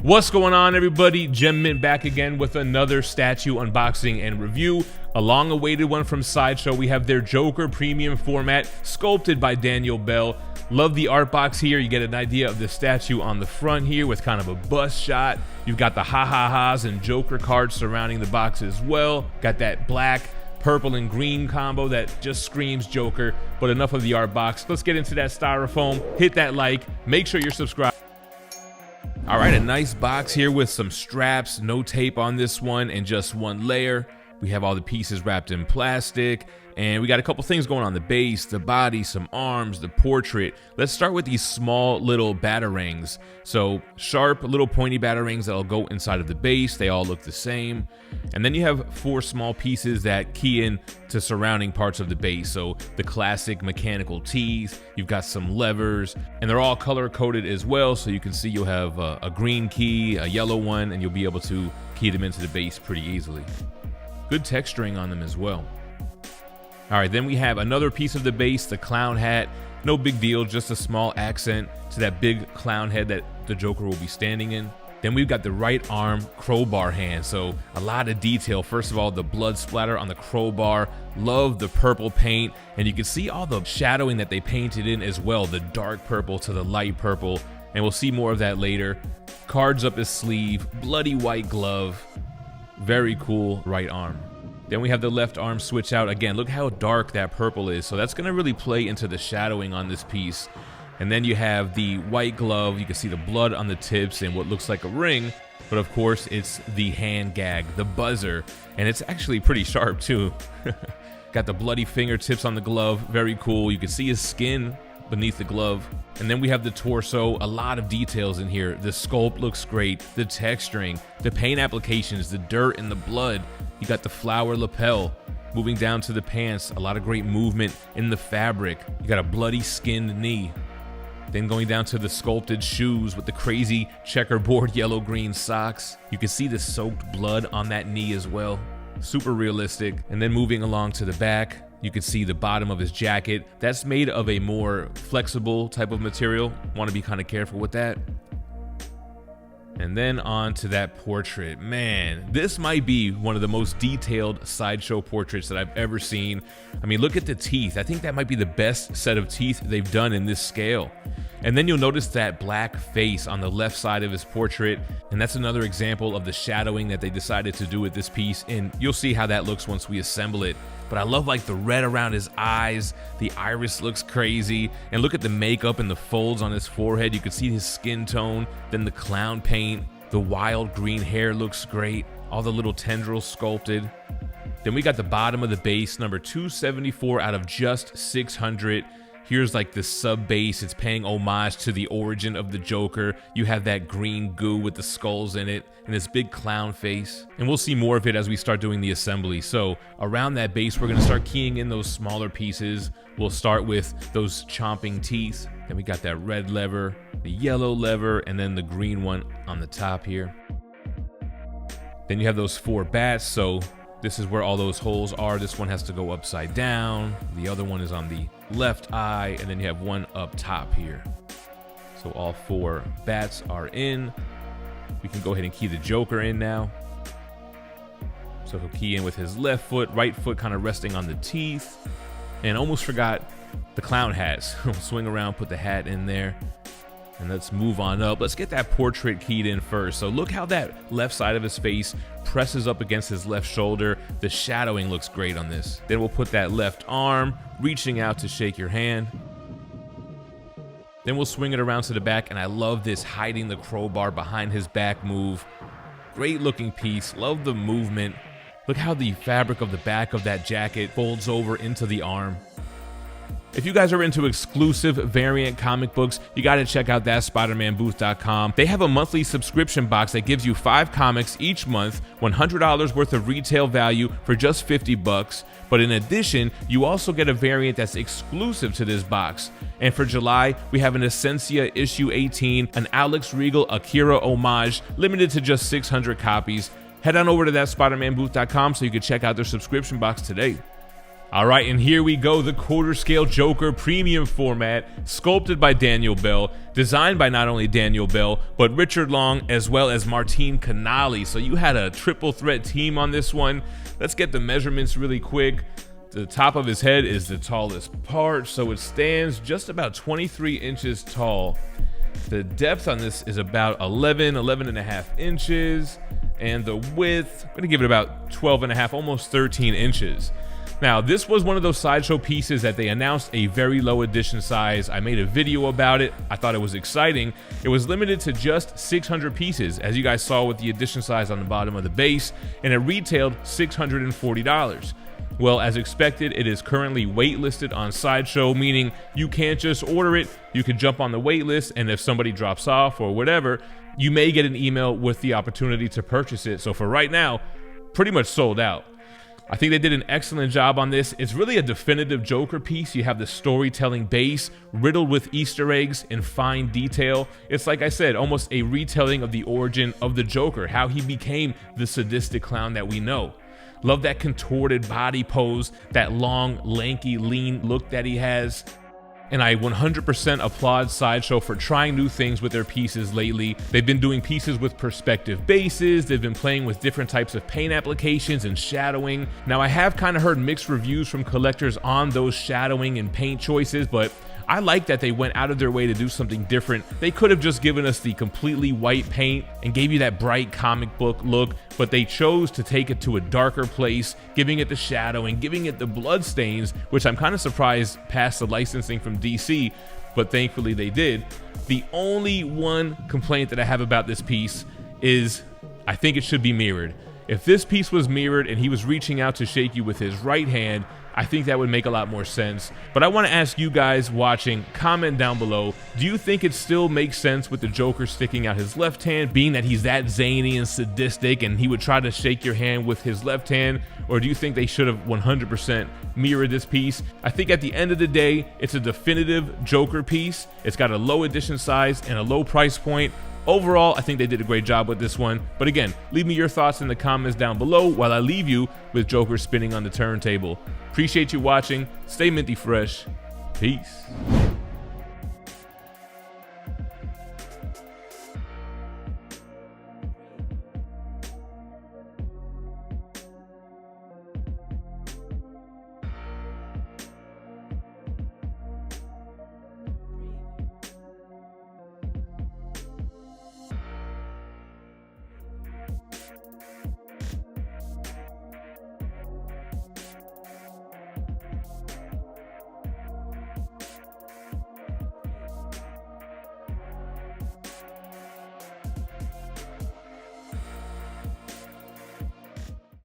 What's going on, everybody? GemMint back again with another statue unboxing and review. A long-awaited one from Sideshow. We have their Joker premium format, sculpted by Daniel Bell. Love the art box here. You get an idea of the statue on the front here with kind of a bust shot. You've got the ha-ha-has and Joker cards surrounding the box as well. Got that black, purple, and green combo that just screams Joker. But enough of the art box. Let's get into that styrofoam. Hit that like. Make sure you're subscribed. All right, a nice box here with some straps, no tape on this one, and just one layer. We have all the pieces wrapped in plastic, and we got a couple things going on: the base, the body, some arms, the portrait. Let's start with these small little batarangs. So sharp little pointy batarangs that'll go inside of the base. They all look the same. And then you have 4 small pieces that key in to surrounding parts of the base. So the classic mechanical teeth, you've got some levers, and they're all color coded as well. So you can see you'll have a green key, a yellow one, and you'll be able to key them into the base pretty easily. Good texturing on them as well. All right, then we have another piece of the base, the clown hat. No big deal, just a small accent to that big clown head that the Joker will be standing in. Then we've got the right arm crowbar hand, so a lot of detail. First of all, the blood splatter on the crowbar. Love the purple paint, and you can see all the shadowing that they painted in as well, the dark purple to the light purple, and we'll see more of that later. Cards up his sleeve, bloody white glove. Very cool right arm. Then we have the left arm switch out. Again, look how dark that purple is. So that's going to really play into the shadowing on this piece. And then you have the white glove. You can see the blood on the tips and what looks like a ring. But of course, it's the hand gag, the buzzer. And it's actually pretty sharp too. Got the bloody fingertips on the glove. Very cool. You can see his skin beneath the glove. And then we have the torso. A lot of details in here. The sculpt looks great. The texturing, the paint applications, the dirt and the blood. You got the flower lapel. Moving down to the pants, a lot of great movement in the fabric. You got a bloody skinned knee. Then going down to the sculpted shoes with the crazy checkerboard yellow-green socks. You can see the soaked blood on that knee as well. Super realistic. And then moving along to the back, you can see the bottom of his jacket. That's made of a more flexible type of material. Want to be kind of careful with that. And then on to that portrait. Man, this might be one of the most detailed Sideshow portraits that I've ever seen. I mean, look at the teeth. I think that might be the best set of teeth they've done in this scale. And then you'll notice that black face on the left side of his portrait. And that's another example of the shadowing that they decided to do with this piece. And you'll see how that looks once we assemble it. But I love like the red around his eyes. The iris looks crazy. And look at the makeup and the folds on his forehead. You can see his skin tone. Then the clown paint. The wild green hair looks great. All the little tendrils sculpted. Then we got the bottom of the base, number 274 out of just 600. Here's like the sub base. It's paying homage to the origin of the Joker. You have that green goo with the skulls in it and this big clown face. And we'll see more of it as we start doing the assembly. So around that base, we're gonna start keying in those smaller pieces. We'll start with those chomping teeth. Then we got that red lever, the yellow lever, and then the green one on the top here. Then you have those 4 bats. So this is where all those holes are. This one has to go upside down. The other one is on the left eye, and then you have one up top here. So all 4 bats are in. We can go ahead and key the Joker in now. So he'll key in with his left foot, right foot kind of resting on the teeth. And almost forgot the clown hats. Swing around, put the hat in there. And let's move on up. Let's get that portrait keyed in first. So look how that left side of his face presses up against his left shoulder. The shadowing looks great on this. Then we'll put that left arm reaching out to shake your hand. Then we'll swing it around to the back, and I love this hiding the crowbar behind his back move. Great looking piece. Love the movement. Look how the fabric of the back of that jacket folds over into the arm. If you guys are into exclusive variant comic books, you got to check out THATSPIDERMANBOOTH.com. They have a monthly subscription box that gives you 5 comics each month, $100 worth of retail value for just $50. But in addition, you also get a variant that's exclusive to this box. And for July, we have an Essentia issue 18, an Alex Regal Akira homage, limited to just 600 copies. Head on over to THATSPIDERMANBOOTH.com so you can check out their subscription box today. All right, and here we go, the quarter scale Joker premium format, sculpted by Daniel Bell, designed by not only Daniel Bell, but Richard Long as well as Martine Canali. So you had a triple threat team on this one. Let's get the measurements really quick. The top of his head is the tallest part, so it stands just about 23 inches tall. The depth on this is about 11 and a half inches, and the width, I'm gonna give it about 12 and a half, almost 13 inches. Now, this was one of those Sideshow pieces that they announced a very low edition size. I made a video about it. I thought it was exciting. It was limited to just 600 pieces, as you guys saw with the edition size on the bottom of the base, and it retailed $640. Well, as expected, it is currently waitlisted on Sideshow, meaning you can't just order it. You can jump on the wait list, and if somebody drops off or whatever, you may get an email with the opportunity to purchase it. So for right now, pretty much sold out. I think they did an excellent job on this. It's really a definitive Joker piece. You have the storytelling base riddled with Easter eggs and fine detail. It's like I said, almost a retelling of the origin of the Joker, how he became the sadistic clown that we know. Love that contorted body pose, that long, lanky, lean look that he has. And I 100% applaud Sideshow for trying new things with their pieces lately. They've been doing pieces with perspective bases, they've been playing with different types of paint applications and shadowing. Now, I have kind of heard mixed reviews from collectors on those shadowing and paint choices, but I like that they went out of their way to do something different. They could have just given us the completely white paint and gave you that bright comic book look, but they chose to take it to a darker place, giving it the shadowing, giving it the blood stains, which I'm kind of surprised passed the licensing from DC, but thankfully they did. The only one complaint that I have about this piece is I think it should be mirrored. If this piece was mirrored and he was reaching out to shake you with his right hand, I think that would make a lot more sense. But I want to ask you guys watching, comment down below, do you think it still makes sense with the Joker sticking out his left hand, being that he's that zany and sadistic and he would try to shake your hand with his left hand? Or do you think they should have 100% mirrored this piece? I think at the end of the day, it's a definitive Joker piece. It's got a low edition size and a low price point. Overall, I think they did a great job with this one. But again, leave me your thoughts in the comments down below while I leave you with Joker spinning on the turntable. Appreciate you watching. Stay minty fresh. Peace.